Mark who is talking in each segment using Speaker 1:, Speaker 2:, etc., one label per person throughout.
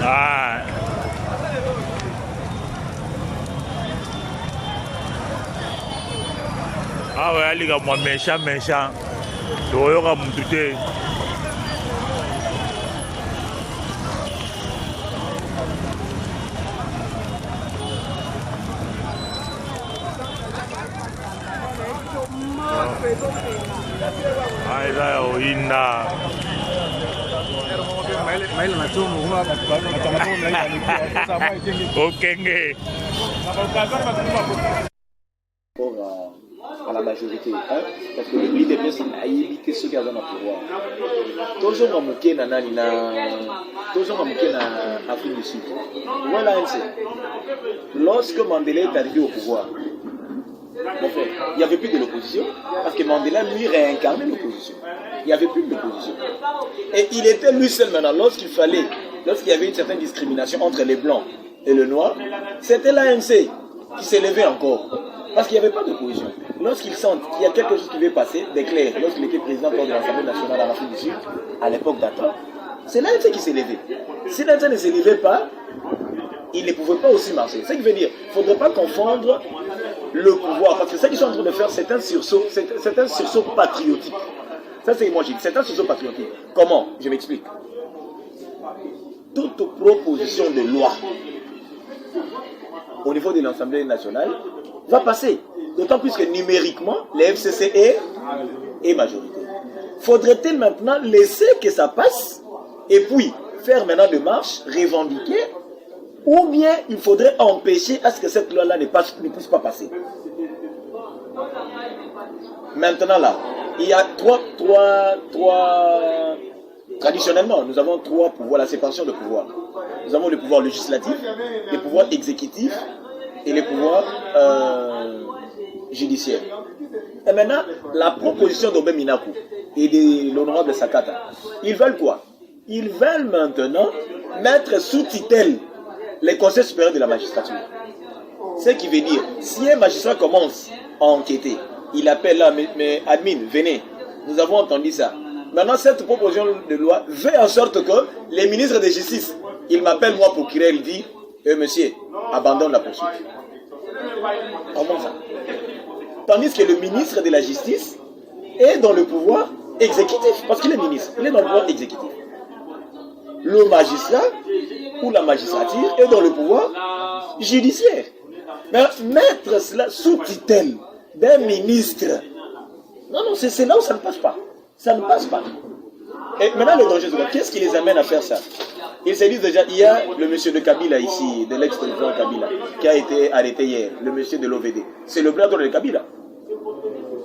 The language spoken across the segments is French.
Speaker 1: Ah. Ah ouais, les gars, moi méchant. Doyoka mutute. Ah, là, Inna. Okenge.
Speaker 2: À la majorité, hein? Parce que l'IDPS a évité ceux qui avaient le pouvoir. Toujours dans Afrique du Sud. Voilà, lorsque Mandela est arrivé au pouvoir, il n'y avait plus de l'opposition, parce que Mandela lui réincarnait l'opposition. Il n'y avait plus d'opposition. Et il était lui seul maintenant, lorsqu'il y avait une certaine discrimination entre les blancs et les noirs, c'était l'ANC qui s'élevait encore. Parce qu'il n'y avait pas d'opposition. Lorsqu'ils sentent qu'il y a quelque chose qui veut passer, d'éclair, lorsqu'il était président de l'Assemblée nationale en Afrique du Sud, à l'époque d'Attara, c'est l'ANC qui s'est levé. Si l'ANC ne s'élevait pas, il ne pouvait pas aussi marcher. Ce qui veut dire qu'il ne faudrait pas confondre le pouvoir, parce que ce qu'ils sont en train de faire, c'est un sursaut patriotique. Ça, c'est moi, j'ai dit, c'est un sursaut patriotique. Comment? Je m'explique. Toute proposition de loi au niveau de l'Assemblée nationale va passer. D'autant plus que numériquement, les FCC est majorité. Faudrait-il maintenant laisser que ça passe et puis faire maintenant des marches, revendiquer, ou bien il faudrait empêcher à ce que cette loi-là ne puisse pas passer. Maintenant là, il y a trois traditionnellement, nous avons trois pouvoirs, la séparation de pouvoirs. Nous avons le pouvoir législatif, le pouvoir exécutif et le pouvoir judiciaire. Et maintenant, la proposition d'Obé Minakou et de l'honorable Sakata, ils veulent quoi? Ils veulent maintenant mettre sous tutelle les conseils supérieurs de la magistrature. Ce qui veut dire, si un magistrat commence à enquêter, il appelle là, mais admin, venez, nous avons entendu ça. Maintenant, cette proposition de loi veut en sorte que les ministres de justice, ils m'appellent moi pour crier, il dit, monsieur, abandonne la poursuite. Comment ça? Tandis que le ministre de la justice est dans le pouvoir exécutif, parce qu'il est ministre, il est dans le pouvoir exécutif. Le magistrat ou la magistrature est dans le pouvoir judiciaire. Mais mettre cela sous tutelle d'un ministre, non, c'est là où ça ne passe pas. Ça ne passe pas. Et maintenant, le danger, qu'est-ce qui les amène à faire ça? Ils se disent déjà, il y a le monsieur de Kabila ici, de l'ex-président Kabila, qui a été arrêté hier, le monsieur de l'OVD. C'est le bras de Kabila,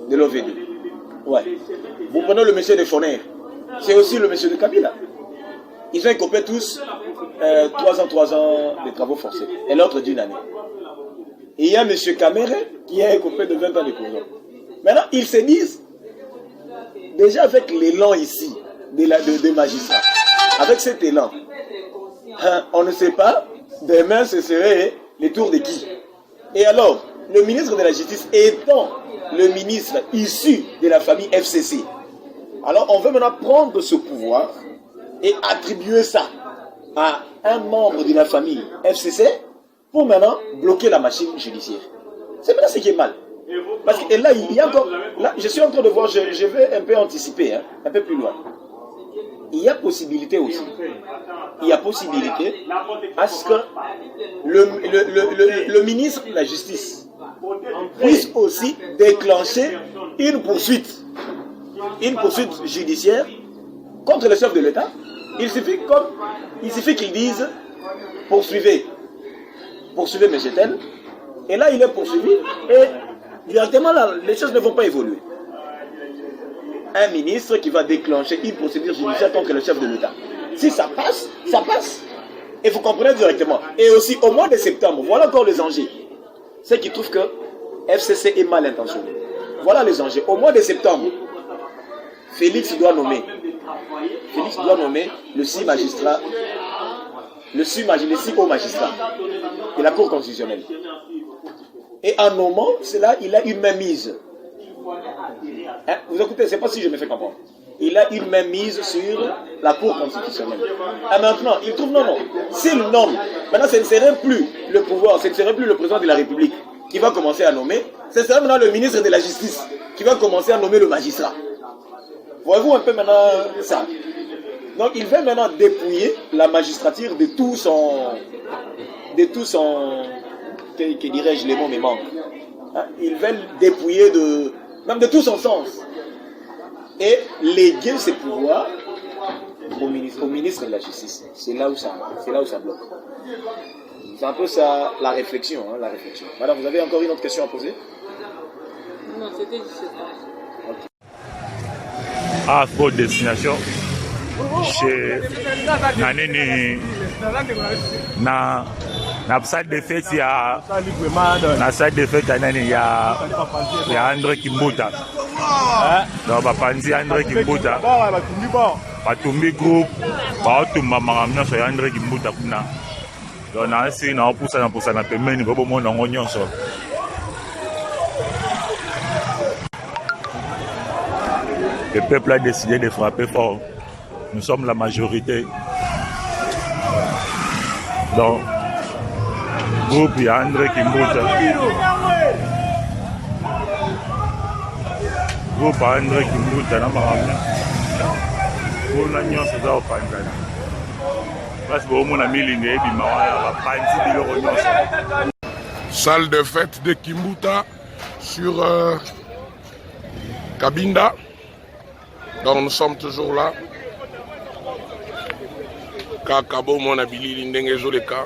Speaker 2: de l'OVD. Ouais. Vous prenez le monsieur de Foner, c'est aussi le monsieur de Kabila. Ils ont écopé tous 3 ans de travaux forcés, et l'autre d'une année. Et il y a monsieur Kamere qui a écopé de 20 ans de prison. Maintenant, ils se disent, déjà avec l'élan ici, des magistrats, avec cet élan, on ne sait pas, demain ce serait les tours de qui? Et alors, le ministre de la Justice étant le ministre issu de la famille FCC, alors on veut maintenant prendre ce pouvoir et attribuer ça à un membre de la famille FCC pour maintenant bloquer la machine judiciaire. C'est maintenant ce qui est mal. Parce que là, il y a encore, là, je suis en train de voir, je vais un peu anticiper, hein, un peu plus loin. Il y a possibilité aussi. Il y a possibilité à ce que le ministre de la Justice puisse aussi déclencher une poursuite judiciaire contre le chef de l'État. Il suffit qu'ils disent poursuivez M. Tel. Et là, il est poursuivi et directement là, les choses ne vont pas évoluer. Un ministre qui va déclencher une procédure judiciaire contre le chef de l'État. Si ça passe, ça passe. Et vous comprenez directement. Et aussi, au mois de septembre, voilà encore les enjeux. Ceux qui trouvent que FCC est mal intentionné. Voilà les enjeux. Au mois de septembre, Félix doit nommer le 6 magistrats, les 6 hauts magistrats de la Cour constitutionnelle. Et en nommant cela, il a une mainmise. Hein? Vous écoutez, je ne sais pas si je me fais comprendre. Il a une mainmise sur la Cour constitutionnelle. Et maintenant, il trouve non. S'il nomme, maintenant ce ne serait plus le pouvoir, ce ne serait plus le président de la République qui va commencer à nommer, ce serait maintenant le ministre de la Justice qui va commencer à nommer le magistrat. Voyez-vous un peu maintenant ça? Donc il veut maintenant dépouiller la magistrature de tout son que dirais-je, les mots me manquent. Ils veulent dépouiller même de tout son sens. Et léguer ses pouvoirs au ministre de la Justice. C'est là où ça bloque. C'est un peu ça la réflexion. Madame, vous avez encore une autre question à poser?
Speaker 3: Non, c'était juste ça.
Speaker 1: À votre destination, chez Nanini, na salle de fête, il y a la salle de fête, il y a André Kimbuta. Donc, Bapanzi André Kimbuta. Batumbi groupe, Batumba Maramna, c'est André Kimbuta. Donc, on a essayé de pousser na pemeni, bobo mon onyon so. Le peuple a décidé de frapper fort. Nous sommes la majorité. Donc, groupe, il y a André Kimbuta. Groupe André Kimbuta, na Maramna. On a nyonso za opanzana. Parce que on a mis l'ingé bi mawaya ba panzi biloko nyonso.
Speaker 4: Salle de fête de Kimbuta sur Cabinda. Donc nous sommes toujours là. Kakabo Monabili Lindenge Zoleka,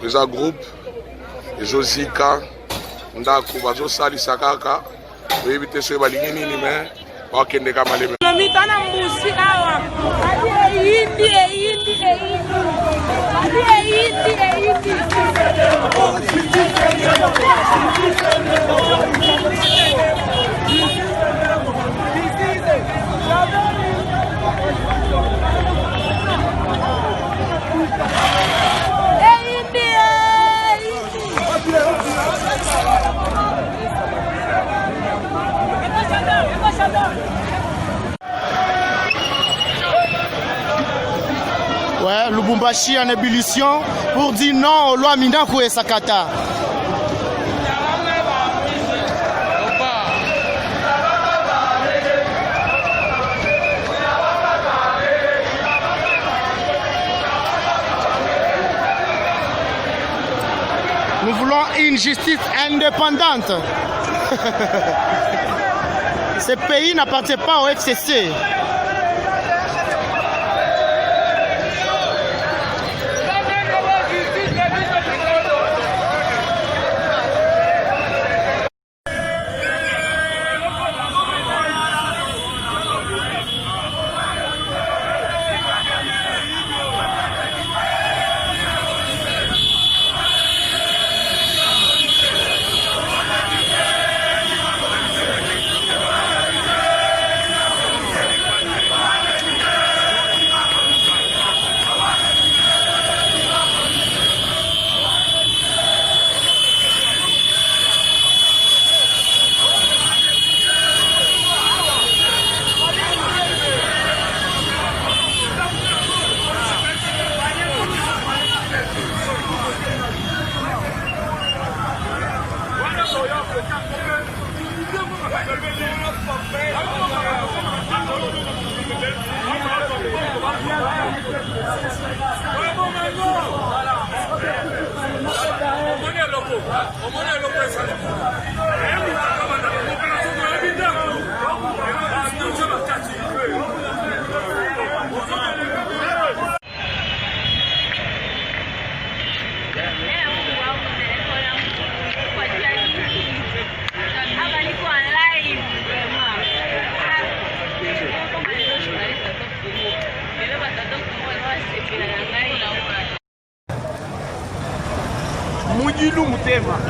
Speaker 4: les groupe, Josika, Ndaku, Bazo Sali Sakaka, éviter ce balingini ni mais wakende kama lebe.
Speaker 3: Mitana mbusi awa.
Speaker 5: Ouais, Lubumbashi en ébullition pour dire non aux lois Minaku et Sakata. Nous voulons une justice indépendante. Ce pays n'appartient pas au FCC.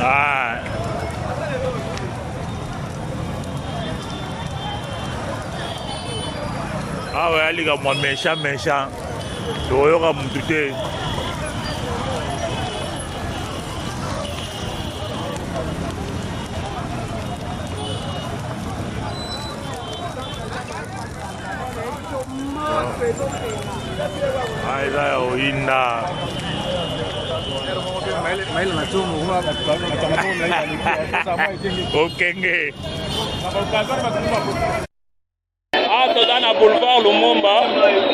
Speaker 1: Ah. Ah ouais, les gars, moi méchant. Tu vois, comme tout est. eza ya oyinda okenge
Speaker 6: toza na boulevard Lumumba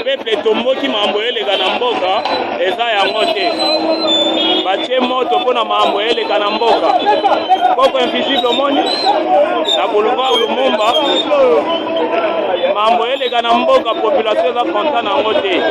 Speaker 6: peuple tomboki mambo eleka na mboka eza yango te batie moto mpona mambo eleka na mboka koko invisible omoni na boulevard Lumumba mambo eleka na mboka population eza konta na yango te